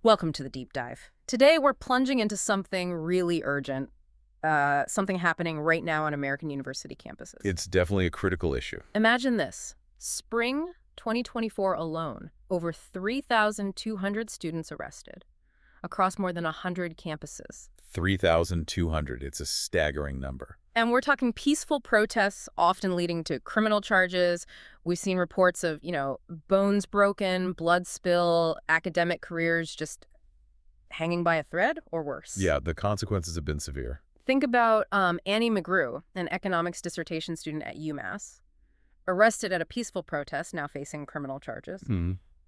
Welcome to the deep dive. Today we're plunging into something really urgent, something happening right now on American university campuses. It's definitely a critical issue. Imagine this. Spring 2024 alone, over 3,200 students arrested across more than 100 campuses. 3,200. It's a staggering number. And we're talking peaceful protests, often leading to criminal charges. We've seen reports of, bones broken, blood spill, academic careers just hanging by a thread or worse. Yeah, the consequences have been severe. Think about Annie McGrew, an economics dissertation student at UMass, arrested at a peaceful protest, now facing criminal charges.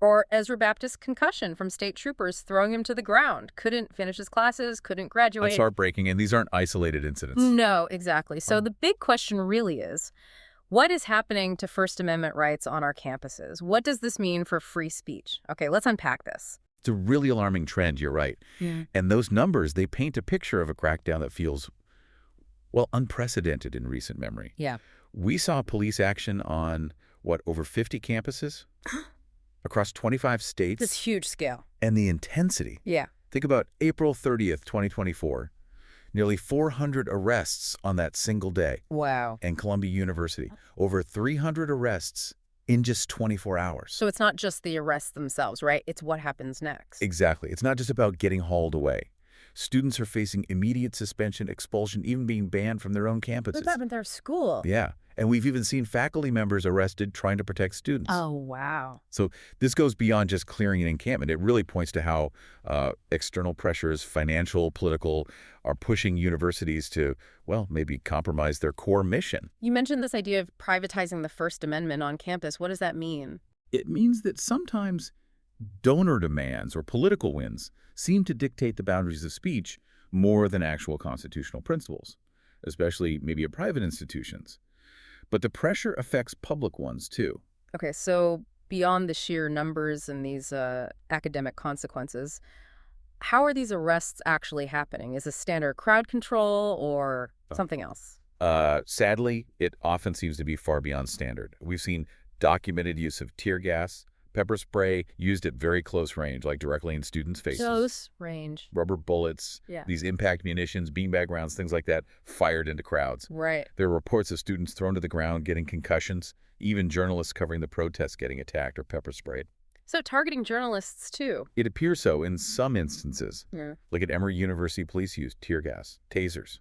Or Ezra Baptist's concussion from state troopers throwing him to the ground. Couldn't finish his classes, couldn't graduate. That's heartbreaking, and these aren't isolated incidents. No, exactly. So the big question really is, what is happening to First Amendment rights on our campuses? What does this mean for free speech? Okay, let's unpack this. It's a really alarming trend, you're right. Yeah. And those numbers, they paint a picture of a crackdown that feels, well, unprecedented in recent memory. Yeah. We saw police action on, over 50 campuses? Across 25 states. This huge scale. And the intensity. Yeah. Think about April 30th, 2024. Nearly 400 arrests on that single day. Wow. And Columbia University. Over 300 arrests in just 24 hours. So it's not just the arrests themselves, right? It's what happens next. Exactly. It's not just about getting hauled away. Students are facing immediate suspension, expulsion, even being banned from their own campuses. What happened to their school? Yeah. And we've even seen faculty members arrested trying to protect students. Oh, wow. So this goes beyond just clearing an encampment. It really points to how external pressures, financial, political, are pushing universities to, maybe compromise their core mission. You mentioned this idea of privatizing the First Amendment on campus. What does that mean? It means that sometimes donor demands or political wins seem to dictate the boundaries of speech more than actual constitutional principles, especially maybe at private institutions. But the pressure affects public ones, too. Okay, so beyond the sheer numbers and these academic consequences, how are these arrests actually happening? Is this standard crowd control or something else? Sadly, it often seems to be far beyond standard. We've seen documented use of tear gas, pepper spray used at very close range, like directly in students' faces. Close range. Rubber bullets, these impact munitions, beanbag rounds, things like that, fired into crowds. Right. There are reports of students thrown to the ground, getting concussions, even journalists covering the protests getting attacked or pepper sprayed. So targeting journalists, too. It appears so in some instances. Yeah. Like at Emory University, police used tear gas, tasers.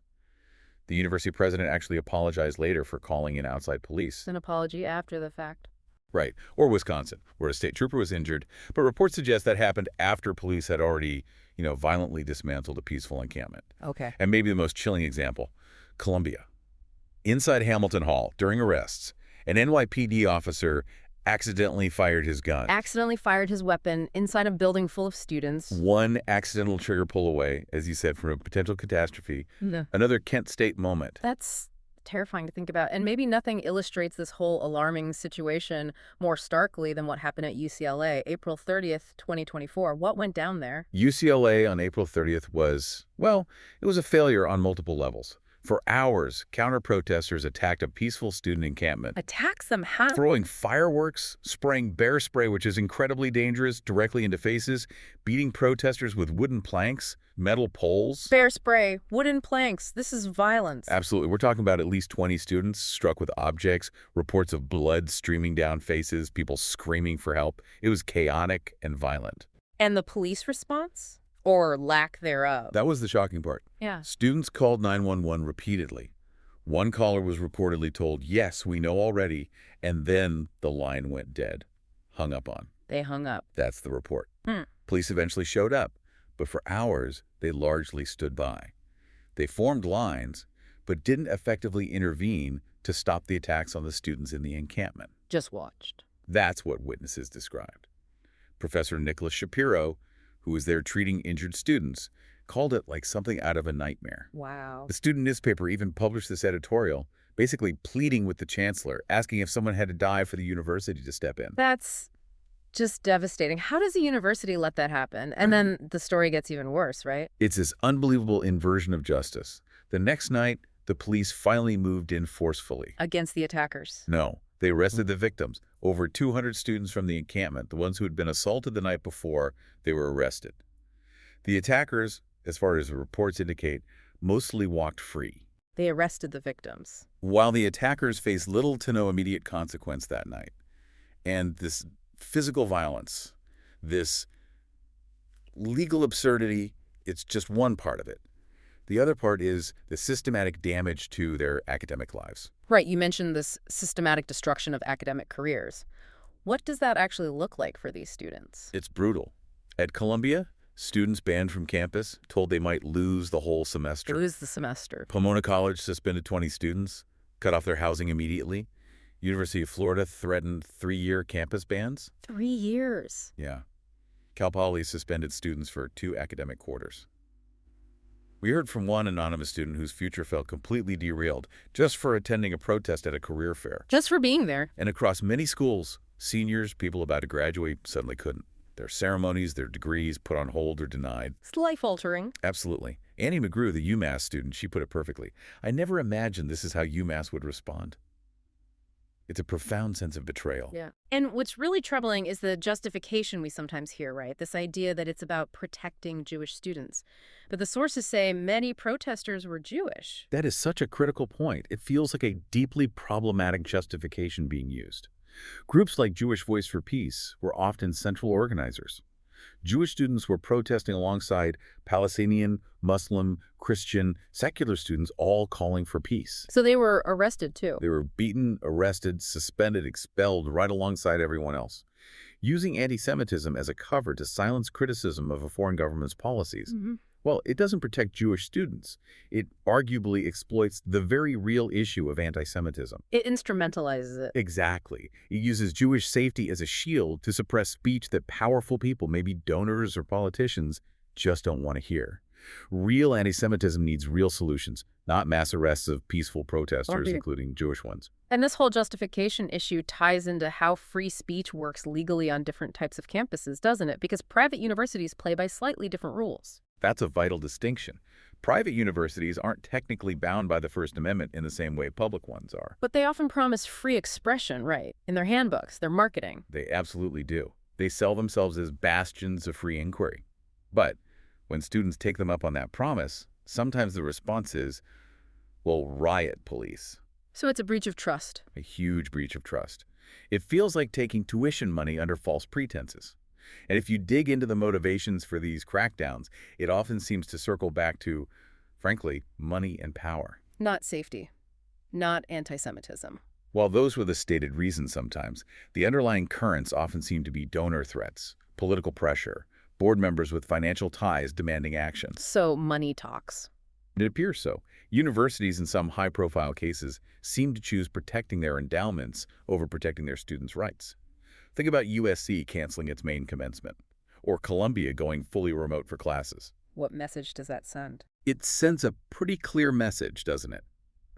The university president actually apologized later for calling in outside police. An apology after the fact. Right. Or Wisconsin, where a state trooper was injured. But reports suggest that happened after police had already, violently dismantled a peaceful encampment. Okay. And maybe the most chilling example, Columbia. Inside Hamilton Hall, during arrests, an NYPD officer accidentally fired his gun. Accidentally fired his weapon inside a building full of students. One accidental trigger pull away, as you said, from a potential catastrophe. No. Another Kent State moment. That's terrifying to think about. And maybe nothing illustrates this whole alarming situation more starkly than what happened at UCLA, April 30th, 2024. What went down there? UCLA on April 30th was, it was a failure on multiple levels. For hours, counter-protesters attacked a peaceful student encampment. Attacks them, huh? Throwing fireworks, spraying bear spray, which is incredibly dangerous, directly into faces, beating protesters with wooden planks, metal poles. Bear spray, wooden planks. This is violence. Absolutely. We're talking about at least 20 students struck with objects, reports of blood streaming down faces, people screaming for help. It was chaotic and violent. And the police response? Or lack thereof? That was the shocking part. Yeah. Students called 911 repeatedly. One caller was reportedly told, "Yes, we know already," and then the line went dead. Hung up on. They hung up. That's the report. Police eventually showed up, but for hours, they largely stood by. They formed lines, but didn't effectively intervene to stop the attacks on the students in the encampment. Just watched. That's what witnesses described. Professor Nicholas Shapiro, who was there treating injured students, called it like something out of a nightmare. Wow. The student newspaper even published this editorial, basically pleading with the chancellor, asking if someone had to die for the university to step in. That's just devastating. How does a university let that happen? And then the story gets even worse, right? It's this unbelievable inversion of justice. The next night, the police finally moved in forcefully. Against the attackers. No, they arrested the victims. Over 200 students from the encampment, the ones who had been assaulted the night before, they were arrested. The attackers, as far as the reports indicate, mostly walked free. They arrested the victims. While the attackers faced little to no immediate consequence that night, and this physical violence, this legal absurdity, it's just one part of it. The other part is the systematic damage to their academic lives. Right, you mentioned this systematic destruction of academic careers. What does that actually look like for these students? It's brutal. At Columbia, students banned from campus, told they might lose the whole semester. Lose the semester. Pomona College suspended 20 students, cut off their housing immediately. University of Florida threatened 3-year campus bans. 3 years. Yeah. Cal Poly suspended students for 2 academic quarters. We heard from one anonymous student whose future felt completely derailed just for attending a protest at a career fair. Just for being there. And across many schools, seniors, people about to graduate, suddenly couldn't. Their ceremonies, their degrees put on hold or denied. It's life-altering. Absolutely. Annie McGrew, the UMass student, she put it perfectly. I never imagined this is how UMass would respond. It's a profound sense of betrayal. Yeah. And what's really troubling is the justification we sometimes hear, right? This idea that it's about protecting Jewish students. But the sources say many protesters were Jewish. That is such a critical point. It feels like a deeply problematic justification being used. Groups like Jewish Voice for Peace were often central organizers. Jewish students were protesting alongside Palestinian, Muslim, Christian, secular students, all calling for peace. So they were arrested, too. They were beaten, arrested, suspended, expelled right alongside everyone else. Using anti-Semitism as a cover to silence criticism of a foreign government's policies. Well, it doesn't protect Jewish students. It arguably exploits the very real issue of anti-Semitism. It instrumentalizes it. Exactly. It uses Jewish safety as a shield to suppress speech that powerful people, maybe donors or politicians, just don't want to hear. Real anti-Semitism needs real solutions, not mass arrests of peaceful protesters, including Jewish ones. And this whole justification issue ties into how free speech works legally on different types of campuses, doesn't it? Because private universities play by slightly different rules. That's a vital distinction. Private universities aren't technically bound by the First Amendment in the same way public ones are. But they often promise free expression, right? In their handbooks, their marketing. They absolutely do. They sell themselves as bastions of free inquiry. But when students take them up on that promise, sometimes the response is, well, riot police. So it's a breach of trust. A huge breach of trust. It feels like taking tuition money under false pretenses. And if you dig into the motivations for these crackdowns, it often seems to circle back to, frankly, money and power. Not safety. Not anti-Semitism. While those were the stated reasons sometimes, the underlying currents often seem to be donor threats, political pressure, board members with financial ties demanding action. So money talks. It appears so. Universities in some high-profile cases seem to choose protecting their endowments over protecting their students' rights. Think about USC canceling its main commencement, or Columbia going fully remote for classes. What message does that send? It sends a pretty clear message, doesn't it?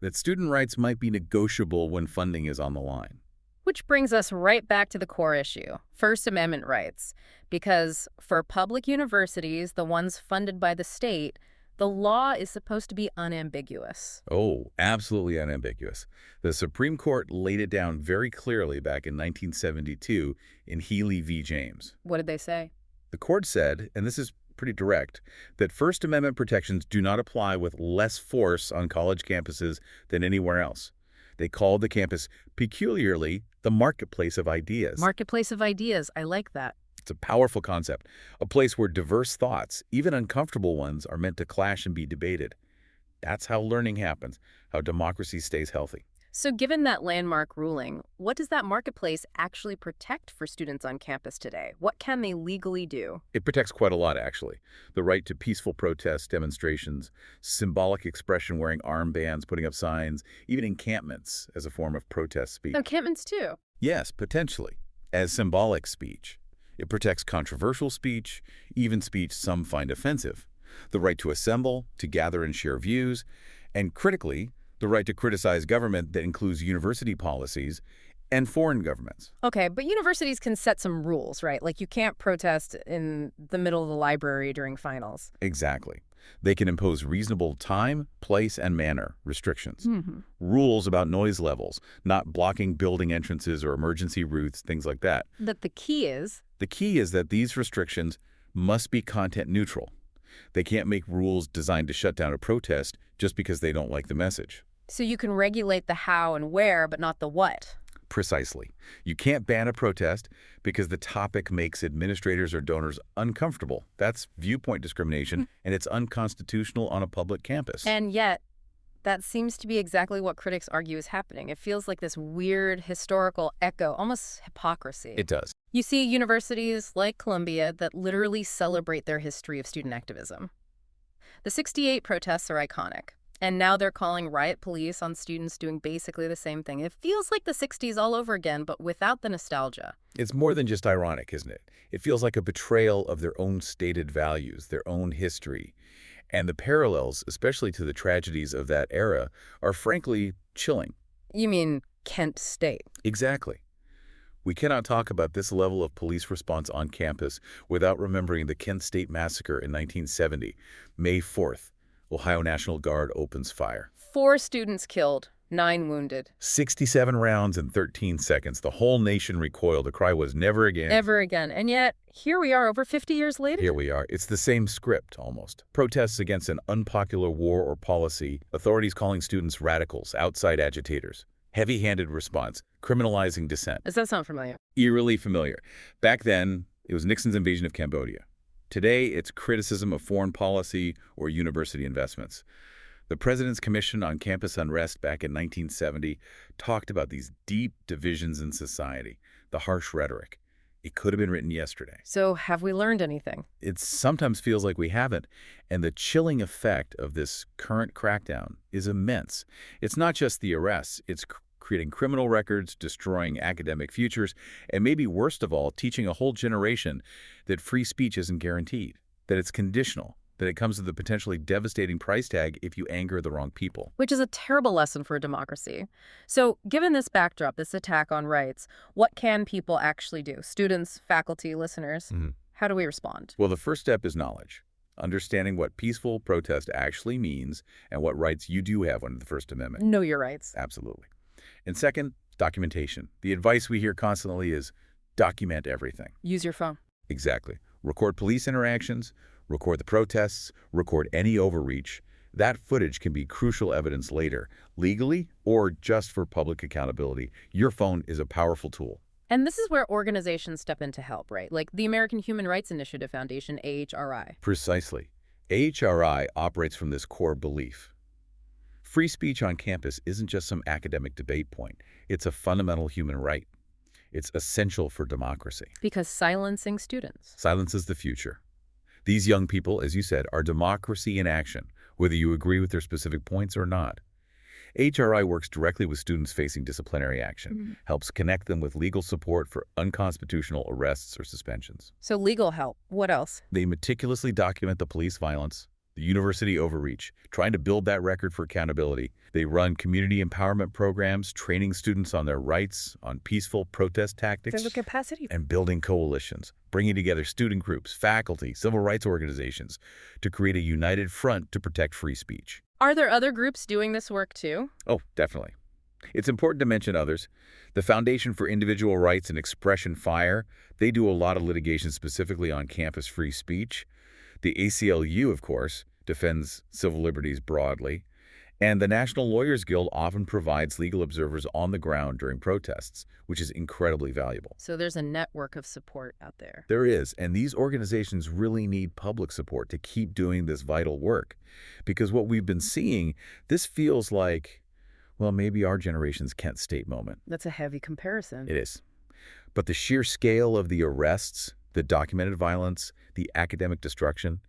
That student rights might be negotiable when funding is on the line. Which brings us right back to the core issue, First Amendment rights. Because for public universities, the ones funded by the state, the law is supposed to be unambiguous. Oh, absolutely unambiguous. The Supreme Court laid it down very clearly back in 1972 in Healy v. James. What did they say? The court said, and this is pretty direct, that First Amendment protections do not apply with less force on college campuses than anywhere else. They called the campus peculiarly the marketplace of ideas. Marketplace of ideas. I like that. It's a powerful concept, a place where diverse thoughts, even uncomfortable ones, are meant to clash and be debated. That's how learning happens, how democracy stays healthy. So given that landmark ruling, what does that marketplace actually protect for students on campus today? What can they legally do? It protects quite a lot, actually. The right to peaceful protests, demonstrations, symbolic expression wearing armbands, putting up signs, even encampments as a form of protest speech. Encampments too? Yes, potentially, as symbolic speech. It protects controversial speech, even speech some find offensive. The right to assemble, to gather and share views, and critically, the right to criticize government that includes university policies and foreign governments. Okay, but universities can set some rules, right? Like you can't protest in the middle of the library during finals. Exactly. They can impose reasonable time, place, and manner restrictions. Mm-hmm. Rules about noise levels, not blocking building entrances or emergency routes, things like that. But the key is? The key is that these restrictions must be content neutral. They can't make rules designed to shut down a protest just because they don't like the message. So you can regulate the how and where, but not the what. Precisely. You can't ban a protest because the topic makes administrators or donors uncomfortable. That's viewpoint discrimination, and it's unconstitutional on a public campus. And yet, that seems to be exactly what critics argue is happening. It feels like this weird historical echo, almost hypocrisy. It does. You see universities like Columbia that literally celebrate their history of student activism. The '68 protests are iconic. And now they're calling riot police on students doing basically the same thing. It feels like the '60s all over again, but without the nostalgia. It's more than just ironic, isn't it? It feels like a betrayal of their own stated values, their own history. And the parallels, especially to the tragedies of that era, are frankly chilling. You mean Kent State? Exactly. We cannot talk about this level of police response on campus without remembering the Kent State Massacre in 1970, May 4th. Ohio National Guard opens fire. 4 students killed, 9 wounded. 67 rounds in 13 seconds. The whole nation recoiled. The cry was never again. Never again. And yet, here we are over 50 years later. Here we are. It's the same script, almost. Protests against an unpopular war or policy, authorities calling students radicals, outside agitators. Heavy-handed response, criminalizing dissent. Does that sound familiar? Eerily familiar. Back then, it was Nixon's invasion of Cambodia. Today, it's criticism of foreign policy or university investments. The President's Commission on Campus Unrest back in 1970 talked about these deep divisions in society, the harsh rhetoric. It could have been written yesterday. So have we learned anything? It sometimes feels like we haven't, and the chilling effect of this current crackdown is immense. It's not just the arrests, it's creating criminal records, destroying academic futures, and maybe worst of all, teaching a whole generation that free speech isn't guaranteed, that it's conditional, that it comes with a potentially devastating price tag if you anger the wrong people. Which is a terrible lesson for a democracy. So given this backdrop, this attack on rights, what can people actually do? Students, faculty, listeners, how do we respond? Well, the first step is knowledge. Understanding what peaceful protest actually means and what rights you do have under the First Amendment. Know your rights. Absolutely. And second, documentation. The advice we hear constantly is document everything. Use your phone. Exactly. Record police interactions, record the protests, record any overreach. That footage can be crucial evidence later, legally or just for public accountability. Your phone is a powerful tool. And this is where organizations step in to help, right? Like the American Human Rights Initiative Foundation, AHRI. Precisely. AHRI operates from this core belief. Free speech on campus isn't just some academic debate point. It's a fundamental human right. It's essential for democracy. Because silencing students. Silence is the future. These young people, as you said, are democracy in action, whether you agree with their specific points or not. AHRI works directly with students facing disciplinary action, helps connect them with legal support for unconstitutional arrests or suspensions. So legal help. What else? They meticulously document the police violence, the university overreach, trying to build that record for accountability. They run community empowerment programs, training students on their rights, on peaceful protest tactics, There's a capacity. and building coalitions, bringing together student groups, faculty, civil rights organizations to create a united front to protect free speech. Are there other groups doing this work too? Oh, definitely. It's important to mention others. The Foundation for Individual Rights and Expression, FIRE, they do a lot of litigation specifically on campus free speech. The ACLU, of course, defends civil liberties broadly. And the National Lawyers Guild often provides legal observers on the ground during protests, which is incredibly valuable. So there's a network of support out there. There is, and these organizations really need public support to keep doing this vital work. Because what we've been seeing, this feels like, well, maybe our generation's Kent State moment. That's a heavy comparison. It is. But the sheer scale of the arrests, the documented violence, the academic destruction,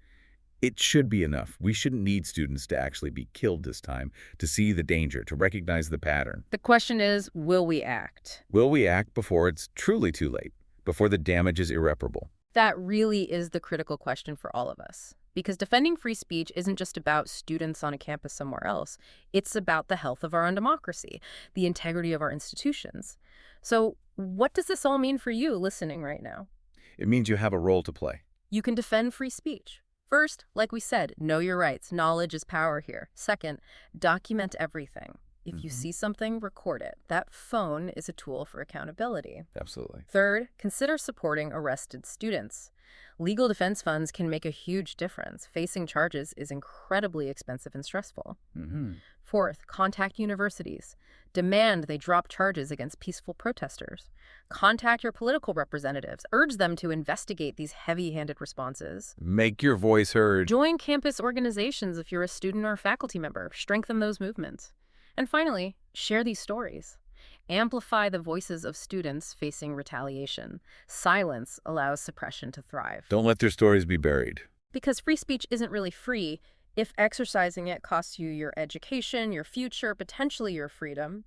it should be enough. We shouldn't need students to actually be killed this time to see the danger, to recognize the pattern. The question is, will we act? Will we act before it's truly too late, before the damage is irreparable? That really is the critical question for all of us. Because defending free speech isn't just about students on a campus somewhere else. It's about the health of our own democracy, the integrity of our institutions. So what does this all mean for you listening right now? It means you have a role to play. You can defend free speech. First, like we said, know your rights. Knowledge is power here. Second, document everything. If you see something, record it. That phone is a tool for accountability. Absolutely. Third, consider supporting arrested students. Legal defense funds can make a huge difference. Facing charges is incredibly expensive and stressful. Fourth, contact universities. Demand they drop charges against peaceful protesters. Contact your political representatives. Urge them to investigate these heavy-handed responses. Make your voice heard. Join campus organizations if you're a student or a faculty member. Strengthen those movements. And finally, share these stories. Amplify the voices of students facing retaliation. Silence allows suppression to thrive. Don't let their stories be buried. Because free speech isn't really free if exercising it costs you your education, your future, potentially your freedom.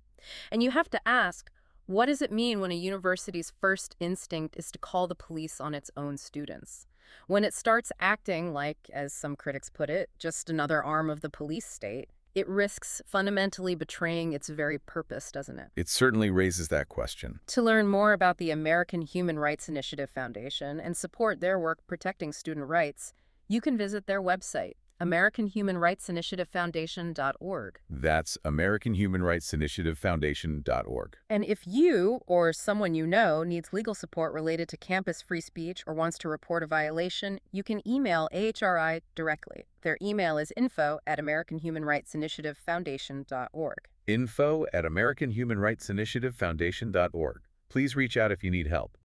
And you have to ask, what does it mean when a university's first instinct is to call the police on its own students? When it starts acting like, as some critics put it, just another arm of the police state, it risks fundamentally betraying its very purpose, doesn't it? It certainly raises that question. To learn more about the American Human Rights Initiative Foundation and support their work protecting student rights, you can visit their website, AmericanHumanRightsInitiativeFoundation.org. That's AmericanHumanRightsInitiativeFoundation.org. And if you or someone you know needs legal support related to campus free speech or wants to report a violation, you can email AHRI directly. Their email is info@AmericanHumanRightsInitiativeFoundation.org. Info@AmericanHumanRightsInitiativeFoundation.org. Please reach out if you need help.